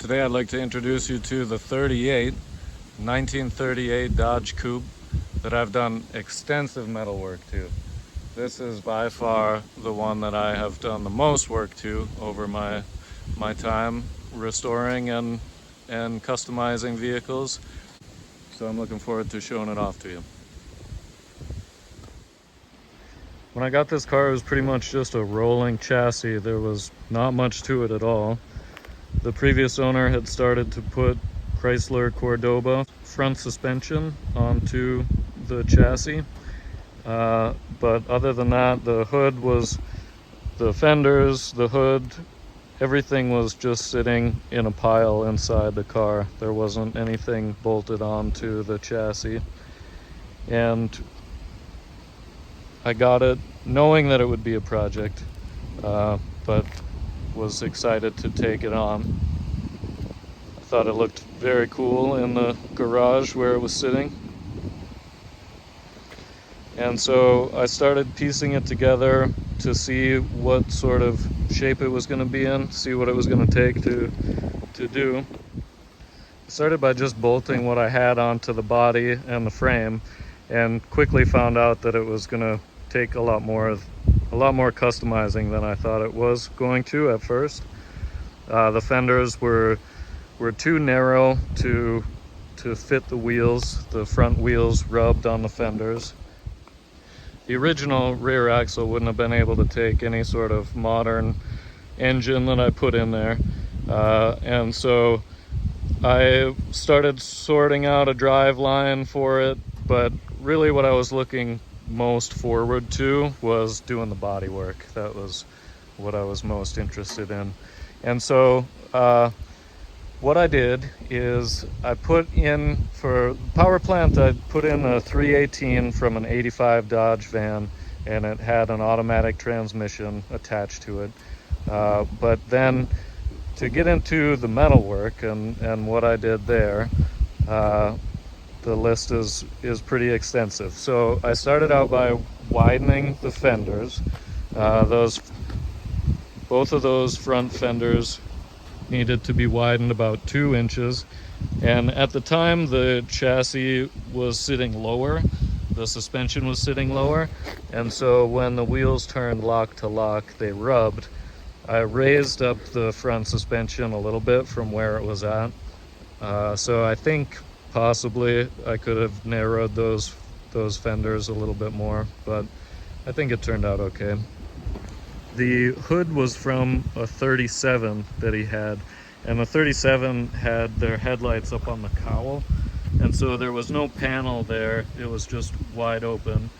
Today I'd like to introduce you to the 1938 Dodge Coupe that I've done extensive metal work to. This is by far the one that I have done the most work to over my time restoring and customizing vehicles. So I'm looking forward to showing it off to you. When I got this car, it was pretty much just a rolling chassis. There was not much to it at all. The previous owner had started to put Chrysler Cordoba front suspension onto the chassis. But other than that, the hood was, the fenders, the hood, everything was just sitting in a pile inside the car. There wasn't anything bolted onto the chassis. And I got it knowing that it would be a project, but was excited to take it on. I thought it looked very cool in the garage where it was sitting. And so I started piecing it together to see what sort of shape it was going to be in, see what it was going to take to do. I started by just bolting what I had onto the body and the frame, and quickly found out that it was going to take a lot more customizing than I thought it was going to at first. The fenders were too narrow to fit the wheels. The front wheels rubbed on the fenders. The original rear axle wouldn't have been able to take any sort of modern engine that I put in there. And so I started sorting out a driveline for it, but really what I was looking most forward to was doing the body work. That was what I was most interested in. And so what I did is I put in, for power plant, I put in a 318 from an 85 Dodge van, and it had an automatic transmission attached to it. But then to get into the metal work and what I did there, the list is pretty extensive. So I started out by widening the fenders. Both of those front fenders needed to be widened about 2 inches. And at the time, the chassis was sitting lower, the suspension was sitting lower, and so when the wheels turned lock to lock, they rubbed. I raised up the front suspension a little bit from where it was at. So I think possibly I could have narrowed those fenders a little bit more, but I think it turned out okay. The hood was from a 37 that he had, and the 37 had their headlights up on the cowl, and so there was no panel there. It was just wide open,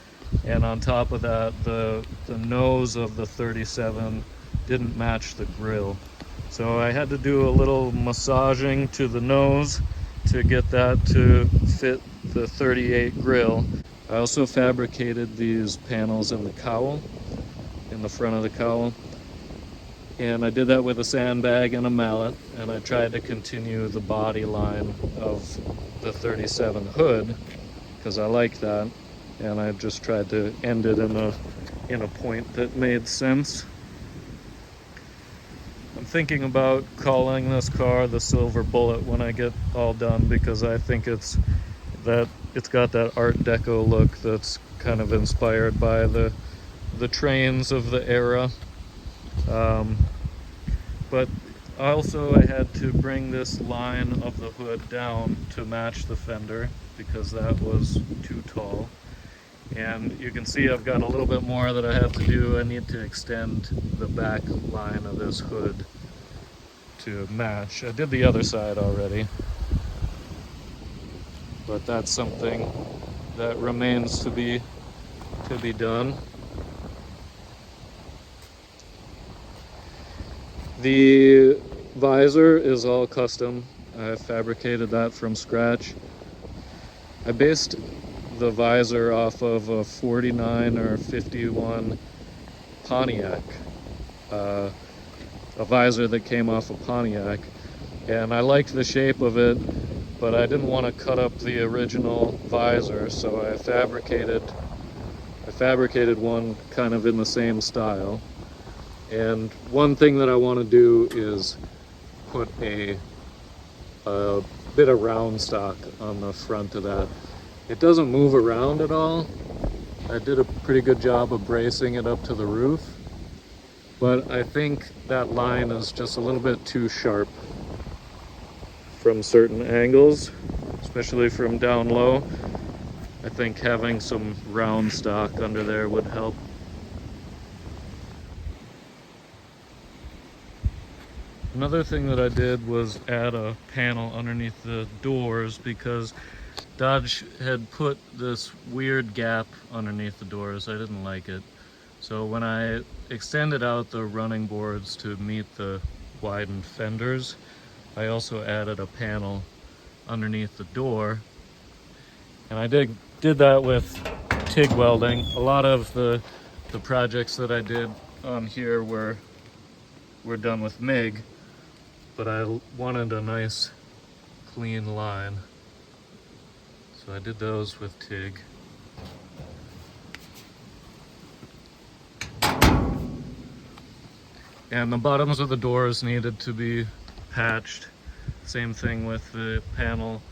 and on top of that, the nose of the 37 didn't match the grille. So I had to do a little massaging to the nose to get that to fit the 38 grille. I also fabricated these panels in the cowl, in the front of the cowl, and I did that with a sandbag and a mallet, and I tried to continue the body line of the 37 hood because I like that, and I just tried to end it in a point that made sense. I'm thinking about calling this car the Silver Bullet when I get all done, because I think it's got that Art Deco look that's kind of inspired by the trains of the era. But also I had to bring this line of the hood down to match the fender because that was too tall. And you can see I've got a little bit more that I have to do. I need to extend the back line of this hood to match. I did the other side already, but that's something that remains to be done. The visor is all custom. I fabricated that from scratch. I based the visor off of a 49 or 51 Pontiac, a visor that came off a Pontiac, and I liked the shape of it, but I didn't want to cut up the original visor, so I fabricated one kind of in the same style. And one thing that I want to do is put a a bit of round stock on the front of that. It doesn't move around at all. I did a pretty good job of bracing it up to the roof, but I think that line is just a little bit too sharp from certain angles, especially from down low. I think having some round stock under there would help. Another thing that I did was add a panel underneath the doors because Dodge had put this weird gap underneath the doors. I didn't like it. So when I extended out the running boards to meet the widened fenders, I also added a panel underneath the door. And I did that with TIG welding. A lot of the projects that I did on here were done with MIG, but I wanted a nice clean line. So I did those with TIG. And the bottoms of the doors needed to be patched. Same thing with the panel.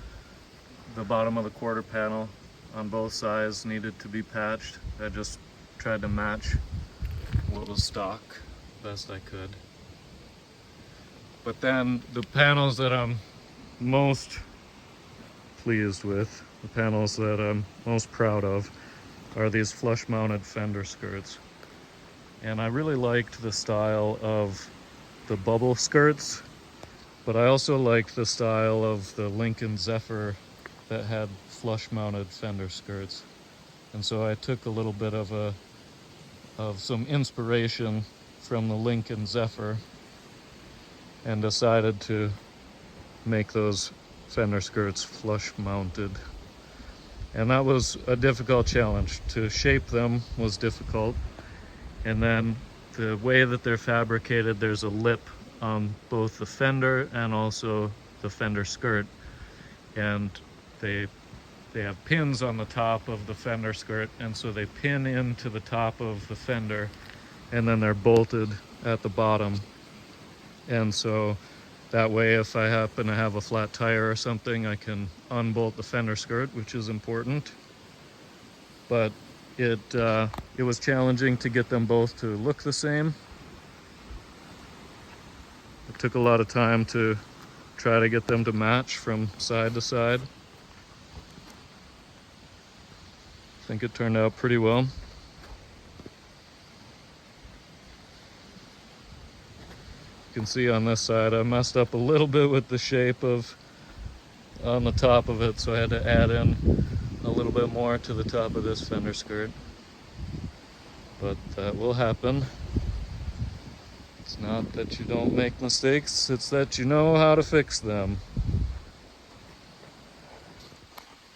The bottom of the quarter panel on both sides needed to be patched. I just tried to match what was stock best I could. But then the panels that I'm most pleased with, the panels that I'm most proud of, are these flush mounted fender skirts. And I really liked the style of the bubble skirts, but I also liked the style of the Lincoln Zephyr that had flush mounted fender skirts. And so I took a little bit of some inspiration from the Lincoln Zephyr and decided to make those fender skirts flush mounted. And that was a difficult challenge. To shape them was difficult. And then the way that they're fabricated, there's a lip on both the fender and also the fender skirt. And they have pins on the top of the fender skirt, and so they pin into the top of the fender, and then they're bolted at the bottom. And so that way, if I happen to have a flat tire or something, I can unbolt the fender skirt, which is important. But it was challenging to get them both to look the same. It took a lot of time to try to get them to match from side to side. I think it turned out pretty well. You can see on this side I messed up a little bit with the shape on the top of it, so I had to add in a little bit more to the top of this fender skirt. But that will happen. It's not that you don't make mistakes, it's that you know how to fix them.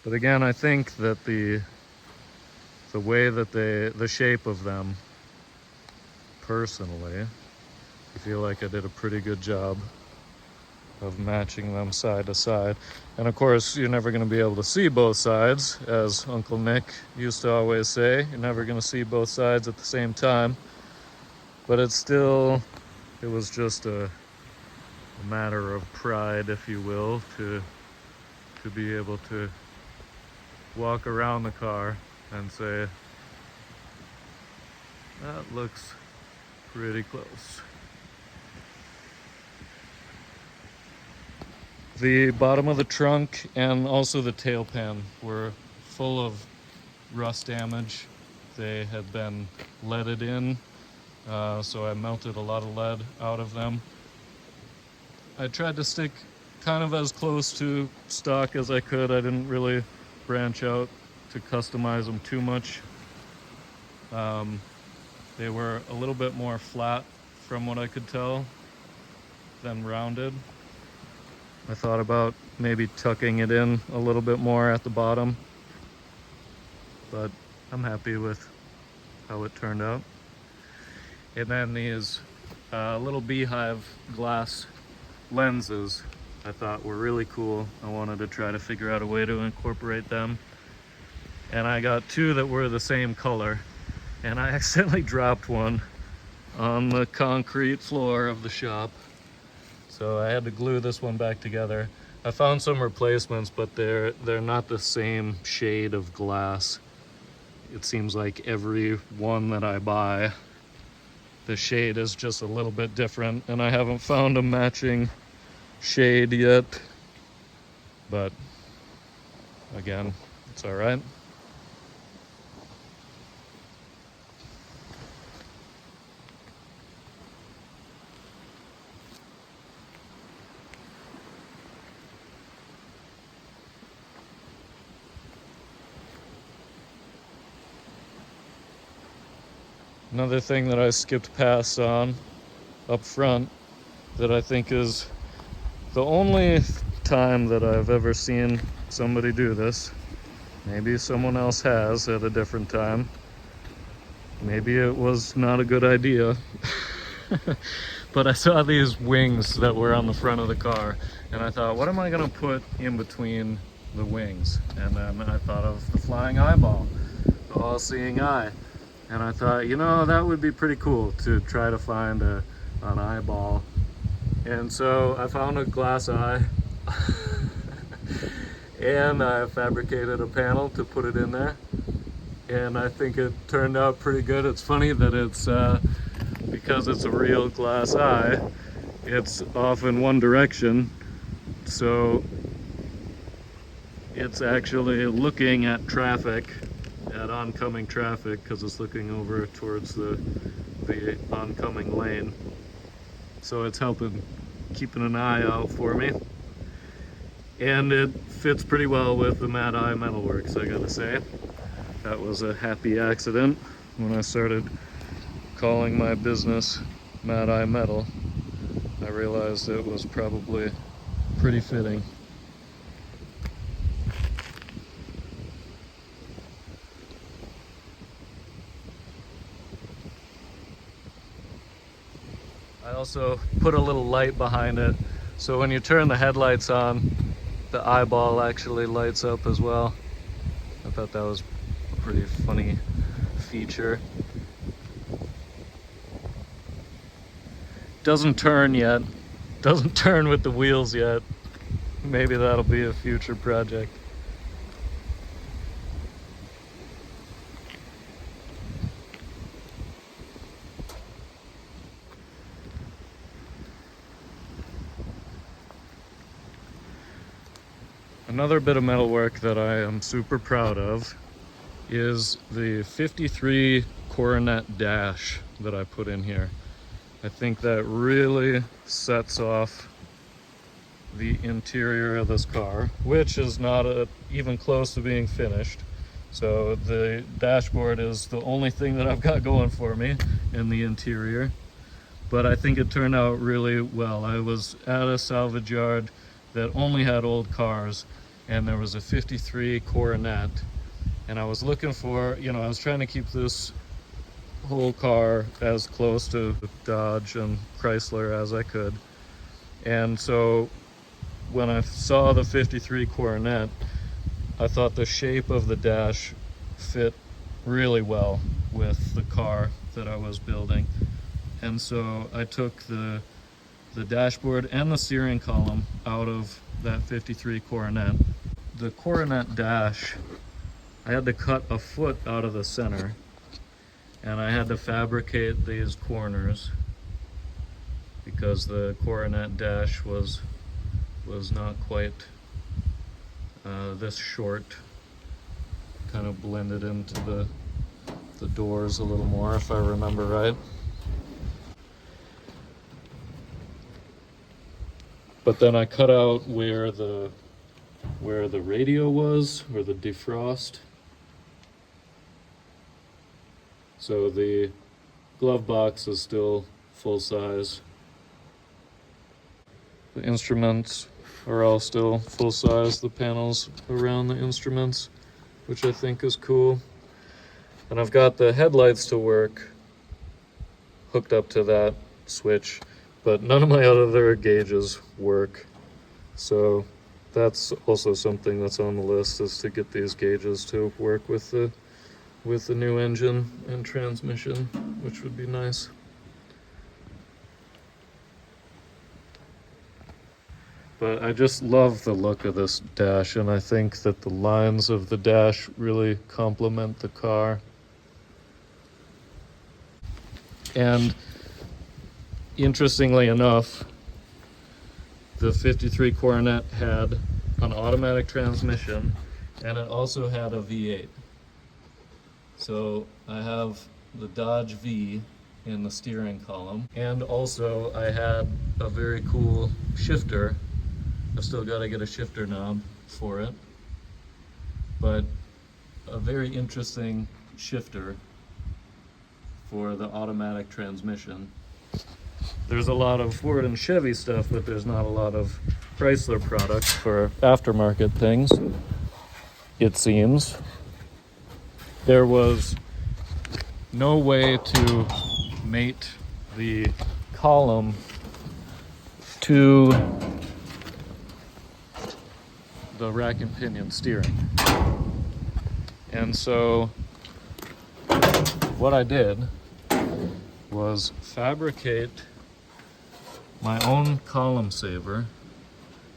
But again, I think that the way that the shape of them, personally, I feel like I did a pretty good job of matching them side to side. And of course, you're never going to be able to see both sides, as Uncle Nick used to always say. You're never going to see both sides at the same time. But it was just a matter of pride, if you will, to be able to walk around the car and say, that looks pretty close. The bottom of the trunk and also the tail pan were full of rust damage. They had been leaded in, so I melted a lot of lead out of them. I tried to stick kind of as close to stock as I could. I didn't really branch out to customize them too much. They were a little bit more flat from what I could tell than rounded. I thought about maybe tucking it in a little bit more at the bottom, but I'm happy with how it turned out. And then these little beehive glass lenses I thought were really cool. I wanted to try to figure out a way to incorporate them. And I got two that were the same color, and I accidentally dropped one on the concrete floor of the shop. So I had to glue this one back together. I found some replacements, but they're not the same shade of glass. It seems like every one that I buy, the shade is just a little bit different, and I haven't found a matching shade yet. But again, it's all right. Another thing that I skipped past on up front that I think is the only time that I've ever seen somebody do this. Maybe someone else has at a different time. Maybe it was not a good idea. But I saw these wings that were on the front of the car, and I thought, what am I gonna put in between the wings? And then I thought of the flying eyeball, the all-seeing eye. And I thought, you know, that would be pretty cool to try to find an eyeball. And so I found a glass eye and I fabricated a panel to put it in there. And I think it turned out pretty good. It's funny that it's, because it's a real glass eye, it's off in one direction. So it's actually looking at traffic, at oncoming traffic, because it's looking over towards the oncoming lane. So it's helping, keeping an eye out for me. And it fits pretty well with the Mad Eye Metalworks, I gotta say. That was a happy accident when I started calling my business Mad Eye Metal. I realized it was probably pretty fitting. I also put a little light behind it, so when you turn the headlights on, the eyeball actually lights up as well. I thought that was a pretty funny feature. Doesn't turn yet. Doesn't turn with the wheels yet. Maybe that'll be a future project. Another bit of metalwork that I am super proud of is the 53 Coronet dash that I put in here. I think that really sets off the interior of this car, which is not even close to being finished. So the dashboard is the only thing that I've got going for me in the interior. But I think it turned out really well. I was at a salvage yard that only had old cars, and there was a 53 Coronet, and I was looking for, you know, I was trying to keep this whole car as close to Dodge and Chrysler as I could. And so when I saw the 53 Coronet, I thought the shape of the dash fit really well with the car that I was building. And so I took the dashboard and the steering column out of that 53 Coronet. The Coronet dash, I had to cut a foot out of the center, and I had to fabricate these corners because the Coronet dash was not quite this short. Kind of blended into the doors a little more, if I remember right. But then I cut out where the radio was, or the defrost. So the glove box is still full size. The instruments are all still full size, the panels around the instruments, which I think is cool. And I've got the headlights to work hooked up to that switch, but none of my other gauges work. So that's also something that's on the list, is to get these gauges to work with the new engine and transmission, which would be nice. But I just love the look of this dash, and I think that the lines of the dash really complement the car. And interestingly enough, the 53 Coronet had an automatic transmission, and it also had a V8. So I have the Dodge V in the steering column, and also I had a very cool shifter. I've still got to get a shifter knob for it, but a very interesting shifter for the automatic transmission. There's a lot of Ford and Chevy stuff, but there's not a lot of Chrysler products for aftermarket things, it seems. There was no way to mate the column to the rack and pinion steering. And so what I did was fabricate my own column saver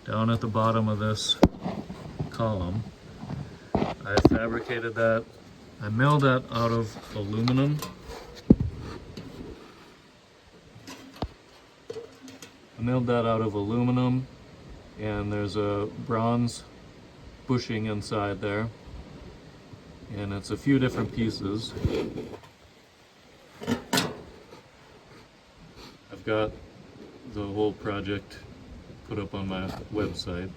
down at the bottom of this column. I fabricated that. I milled that out of aluminum. And there's a bronze bushing inside there, and it's a few different pieces. I've got the whole project put up on my website,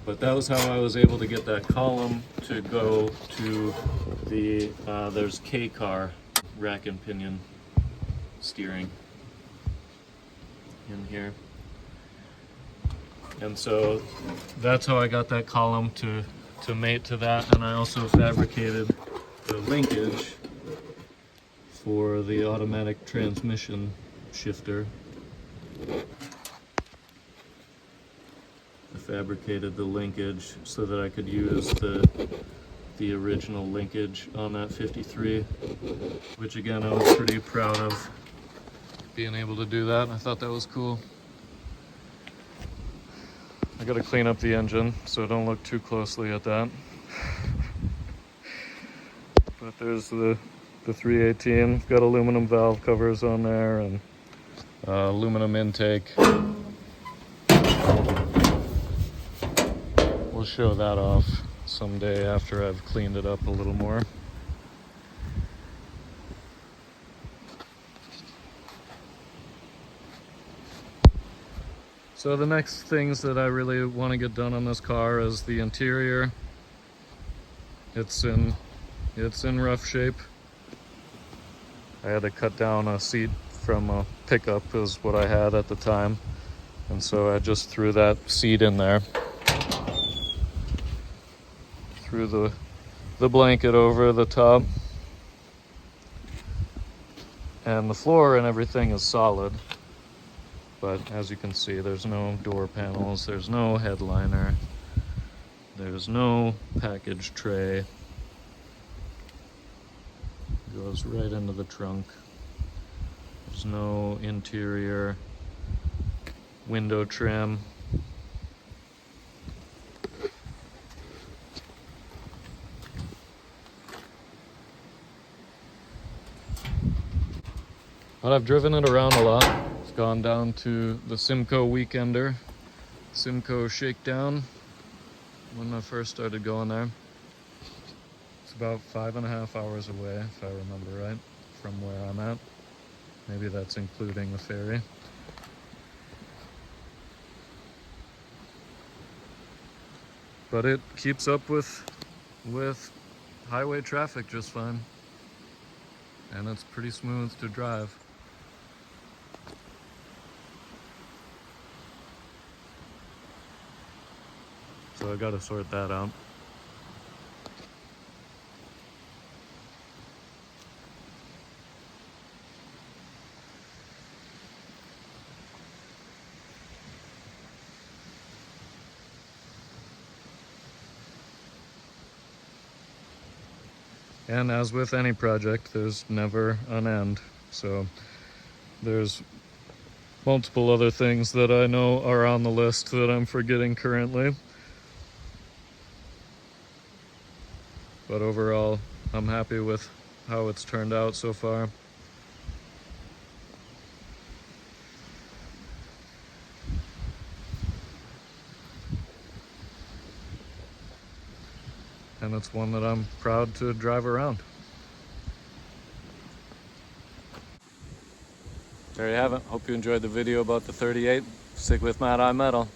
but that was how I was able to get that column to go to the there's K-car rack and pinion steering in here. And so that's how I got that column to mate to that, and I also fabricated the linkage for the automatic transmission shifter. I fabricated the linkage so that I could use the original linkage on that 53, which again I was pretty proud of being able to do that. I thought that was cool. I gotta clean up the engine, so don't look too closely at that. But there's the 318, got aluminum valve covers on there, and aluminum intake. We'll show that off someday after I've cleaned it up a little more. So the next things that I really want to get done on this car is the interior. It's in rough shape. I had to cut down a seat from a pickup is what I had at the time, and so I just threw that seat in there. Threw the blanket over the top, and the floor and everything is solid. But as you can see, there's no door panels, there's no headliner, there's no package tray. It goes right into the trunk. There's no interior window trim. But I've driven it around a lot. Gone down to the Simcoe Weekender, Simcoe Shakedown, when I first started going there. It's about 5.5 hours away, if I remember right, from where I'm at. Maybe that's including the ferry. But it keeps up with highway traffic just fine. And it's pretty smooth to drive. So I gotta sort that out. And as with any project, there's never an end. So there's multiple other things that I know are on the list that I'm forgetting currently. But overall, I'm happy with how it's turned out so far. And it's one that I'm proud to drive around. There you have it. Hope you enjoyed the video about the 38. Stick with Mad Eye Metal.